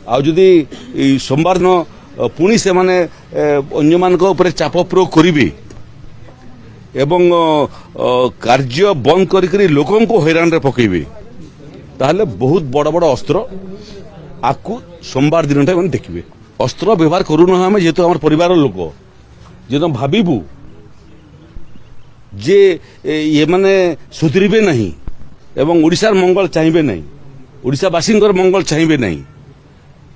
आदि सोमवार दिन पुणी से माने अन्य मान चाप प्रयोग करेंगे एवं कार्य बंद करी लोकों को हैरान रे पकेबे ताहले बहुत बड़ बड़ अस्त्र आपको सोमवार दिन मैंने देखिए अस्त्र व्यवहार करूँ आम जेहेतु आम परिवार लोक जो भावु जे ये माने सुधरबे नहीं एवं ओडिशार मंगल चाहिए नहीं ओडिशावासी मंगल चाहिए नहीं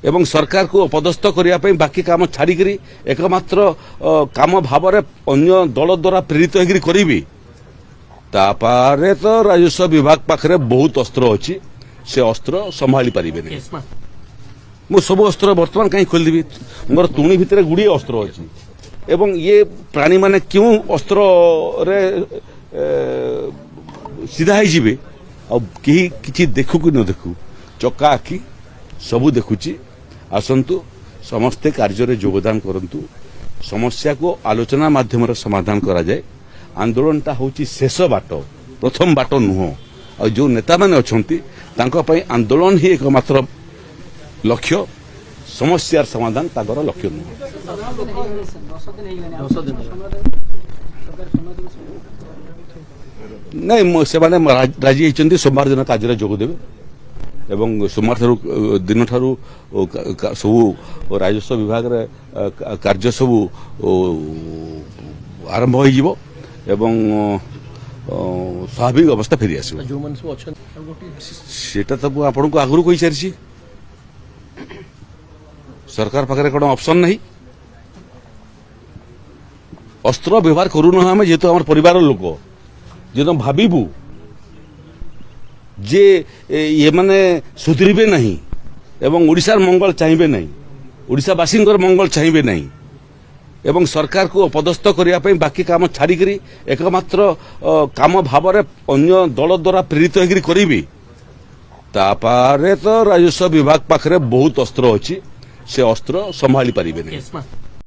एवं सरकार को पदस्थ करने बाकी काम छाड़ी एकमात्र काम भाव अन्य दल द्वारा प्रेरित करी तापारे तो राजस्व विभाग पाखरे बहुत अस्त्र अच्छी से अस्त्र संभाली पारे नहीं मु सब अस्त्र बर्तमान कहीं खोलदेवी मोर तुणी भितर गुड़िए अस्त्र अच्छी एवं ये प्राणी माने क्यों अस्त्र रे सीधा ही कि देखू कि न देखू चक्का आखि सबू देखुची आसंतु समस्ते कार्य योगदान करंतु समस्या को आलोचना माध्यम समाधान करा जाए आंदोलनटा होची शेष बाट प्रथम बाट नुह और जो नेता माने अछंती तांको पई आंदोलन ही एकमात्र लक्ष्य समस्यार समाधान तागर लक्ष्य नुह नहीं से राजी होती सोमवार दिन कार्य जोगदेवे एवं सोमवार दिन ठारू सब राजस्व विभाग कार्य सब आरंभ हो स्वाभाविक अवस्था फेरी आस तो आपन को आगुरी कही सारी सरकार पाखे कौन ऑप्शन नहीं अस्त्र व्यवहार करूँ आम जेहेतु आम परिवार लोक जो भावु जे ये माने सुधरबे नहीं एवं ओडिशार मंगल चाहिए नहीं ओडिशावासी मंगल चाहिए नहीं एवं सरकार को पदस्थ करने बाकी काम छाड़ी एकमात्र काम भाव अन्य दल द्वारा प्रेरित करी तापारे तो राजस्व विभाग पाखरे बहुत अस्त्र अच्छी से अस्त्र संभाली पारे नहीं।